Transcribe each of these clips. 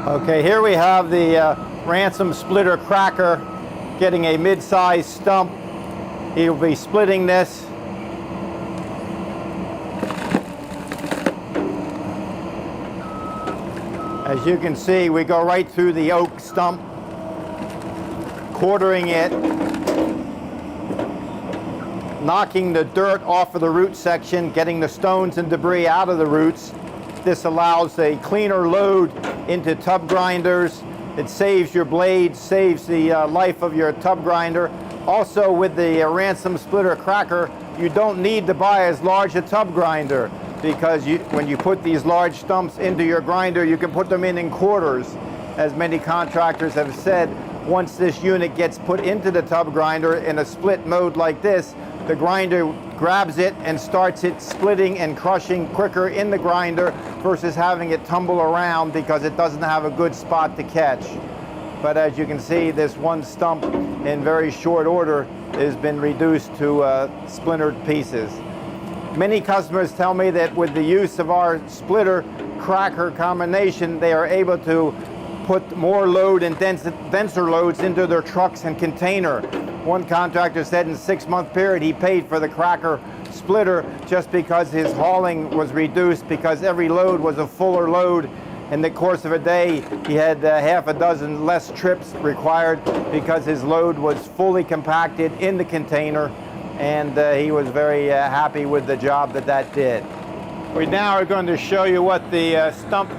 Okay, here we have the Ransome splitter cracker getting a mid-sized stump. He'll be splitting this. As you can see, we go right through the oak stump, quartering it, knocking the dirt off of the root section, getting the stones and debris out of the roots. This allows a cleaner load into tub grinders. It saves your blades, saves the life of your tub grinder. Also, with the Ransome splitter cracker, you don't need to buy as large a tub grinder, because when you put these large stumps into your grinder, you can put them in quarters. As many contractors have said, once this unit gets put into the tub grinder in a split mode like this, the grinder grabs it and starts it splitting and crushing quicker in the grinder versus having it tumble around because it doesn't have a good spot to catch. But as you can see, this one stump in very short order has been reduced to splintered pieces. Many customers tell me that with the use of our splitter cracker combination, they are able to put more load and denser loads into their trucks and container. One contractor said in a 6-month period he paid for the cracker splitter just because his hauling was reduced, because every load was a fuller load. In the course of a day, he had half a dozen less trips required because his load was fully compacted in the container, and he was very happy with the job that did. We now are going to show you what the stump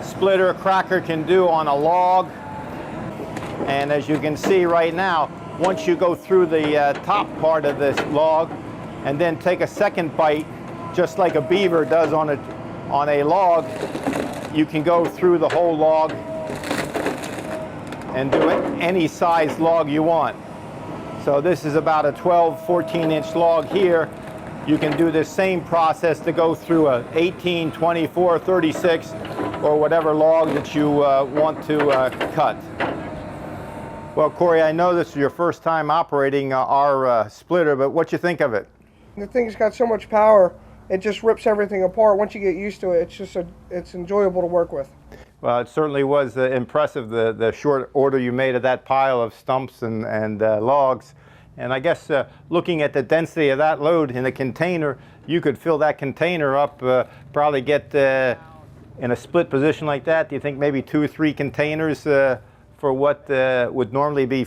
splitter cracker can do on a log. And as you can see right now, once you go through the top part of this log and then take a second bite, just like a beaver does on a log, you can go through the whole log and do it any size log you want. So this is about a 12, 14-inch log here. You can do this same process to go through a 18, 24, 36, or whatever log that you want to cut. Well, Corey, I know this is your first time operating our splitter, but what you think of it? The thing's got so much power, it just rips everything apart. Once you get used to it, it's enjoyable to work with. Well, it certainly was impressive, the short order you made of that pile of stumps and logs. And I guess looking at the density of that load in a container, you could fill that container up, probably get in a split position like that. Do you think maybe 2 or 3 containers for what would normally be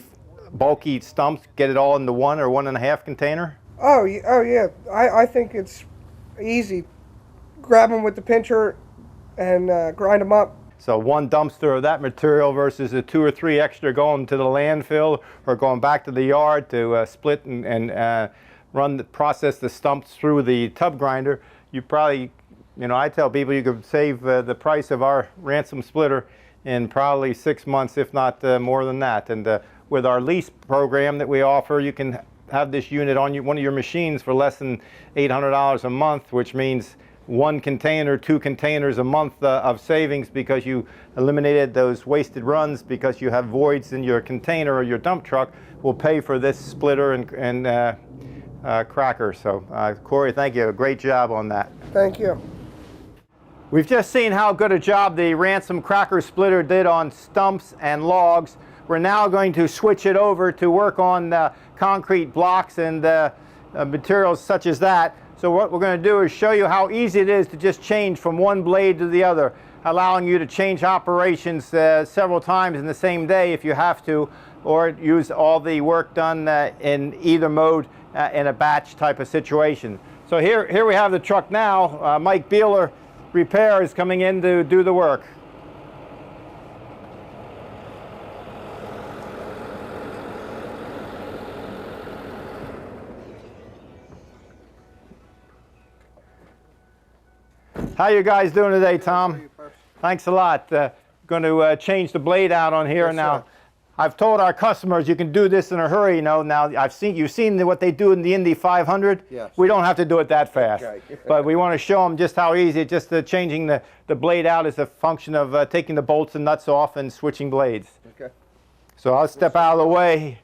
bulky stumps, get it all into 1 or 1.5 container? Oh yeah. I think it's easy. Grab them with the pincher and grind them up. So 1 dumpster of that material versus the 2 or 3 extra going to the landfill or going back to the yard to split and process the stumps through the tub grinder. You probably, I tell people you could save the price of our Ransome splitter in probably 6 months, if not more than that. And with our lease program that we offer, you can have this unit on one of your machines for less than $800 a month, which means 1 container, 2 containers a month of savings, because you eliminated those wasted runs because you have voids in your container or your dump truck. Will pay for this splitter and cracker. So Corey, thank you. Great job on that. Thank you. We've just seen how good a job the Ransome cracker splitter did on stumps and logs. We're now going to switch it over to work on concrete blocks and materials such as that. So what we're going to do is show you how easy it is to just change from one blade to the other, allowing you to change operations several times in the same day if you have to, or use all the work done in either mode in a batch type of situation. So here we have the truck now. Mike Beeler, Repair, is coming in to do the work. How you guys doing today, Tom? Thanks a lot. Going to change the blade out on here. Yes, now. Sir. I've told our customers you can do this in a hurry. Now you've seen what they do in the Indy 500. Yes. We don't have to do it that fast. Okay. But we want to show them just how easy. Just changing the blade out is a function of taking the bolts and nuts off and switching blades. Okay. So I'll step out of the way.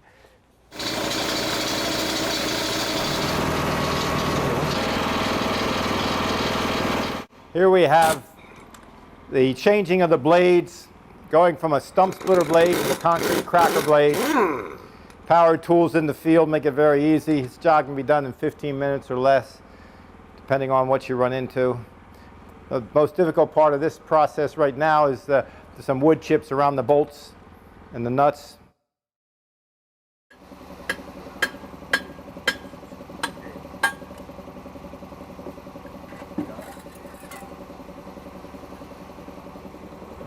Here we have the changing of the blades. Going from a stump splitter blade to a concrete cracker blade. Power tools in the field make it very easy. This job can be done in 15 minutes or less, depending on what you run into. The most difficult part of this process right now is some wood chips around the bolts and the nuts.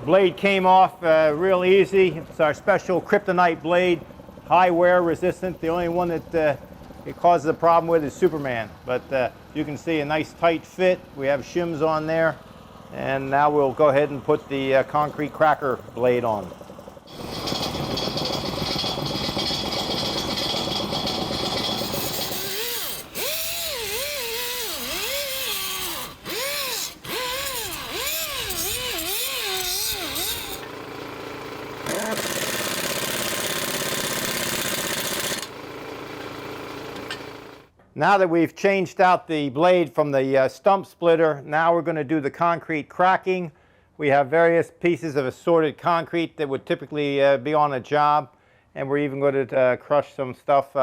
Blade came off real easy. It's our special kryptonite blade, high wear resistant. The only one that it causes a problem with is Superman. But you can see a nice tight fit. We have shims on there. And now we'll go ahead and put the concrete cracker blade on. Now that we've changed out the blade from the stump splitter, now we're going to do the concrete cracking. We have various pieces of assorted concrete that would typically be on a job, and we're even going to crush some stuff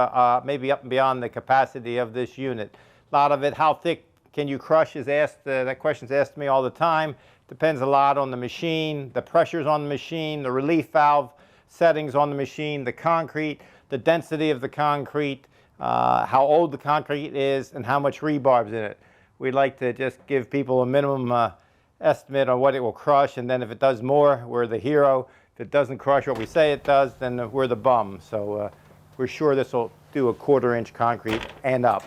maybe up and beyond the capacity of this unit. A lot of it, how thick can you crush, is asked. That question's asked me all the time. Depends a lot on the machine, the pressures on the machine, the relief valve settings on the machine, the concrete, the density of the concrete, how old the concrete is, and how much rebarb's in it. We'd like to just give people a minimum estimate on what it will crush, and then if it does more, we're the hero. If it doesn't crush what we say it does, then we're the bum. So we're sure this will do a 1/4 inch concrete and up.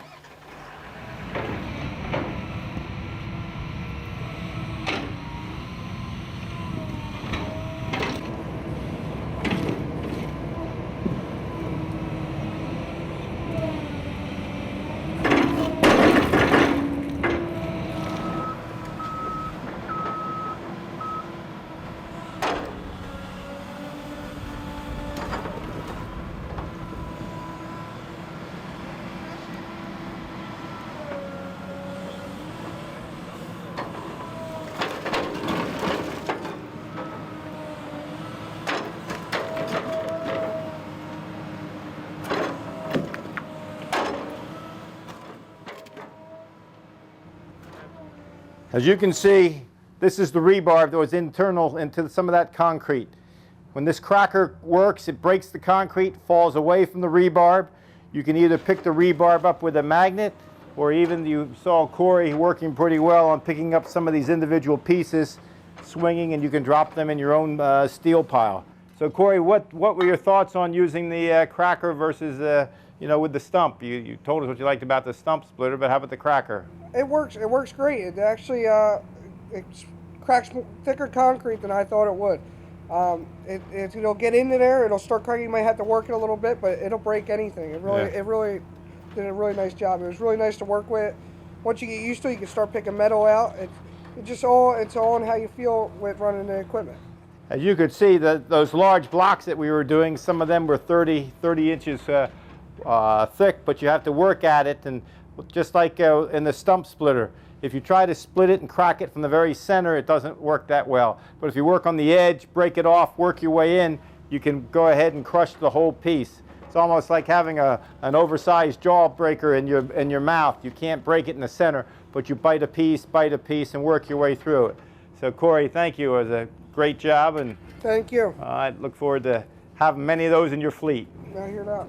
As you can see, this is the rebar that was internal into some of that concrete. When this cracker works, it breaks the concrete, falls away from the rebar. You can either pick the rebar up with a magnet, or even you saw Corey working pretty well on picking up some of these individual pieces, swinging, and you can drop them in your own steel pile. So Corey, what were your thoughts on using the cracker versus with the stump? You told us what you liked about the stump splitter, but how about the cracker? It works great. It actually it cracks thicker concrete than I thought it would. It'll get into there, it'll start cracking. You might have to work it a little bit, but it'll break anything. It really did a really nice job. It was really nice to work with. Once you get used to it, you can start picking metal out. It's all on how you feel with running the equipment. As you could see, those large blocks that we were doing, some of them were 30 inches thick, but you have to work at it. And just like in the stump splitter, if you try to split it and crack it from the very center, it doesn't work that well. But if you work on the edge, break it off, work your way in, you can go ahead and crush the whole piece. It's almost like having an oversized jawbreaker in your mouth. You can't break it in the center, but you bite a piece, and work your way through it. So Corey, thank you. It was a great job, and thank you. I look forward to having many of those in your fleet. I hear that.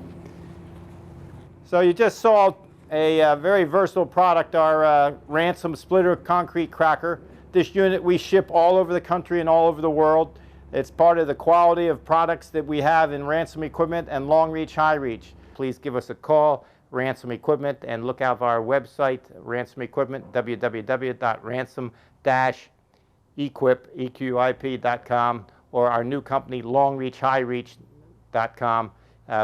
So you just saw a very versatile product, our Ransome splitter concrete cracker. This unit we ship all over the country and all over the world. It's part of the quality of products that we have in Ransome Equipment and Long Reach, High Reach. Please give us a call, Ransome Equipment, and look out our website, Ransome Equipment, www.ransom-equip.com, or our new company, longreachhighreach.com,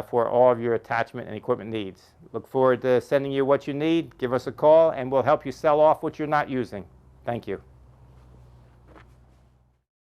for all of your attachment and equipment needs. Look forward to sending you what you need. Give us a call, and we'll help you sell off what you're not using. Thank you.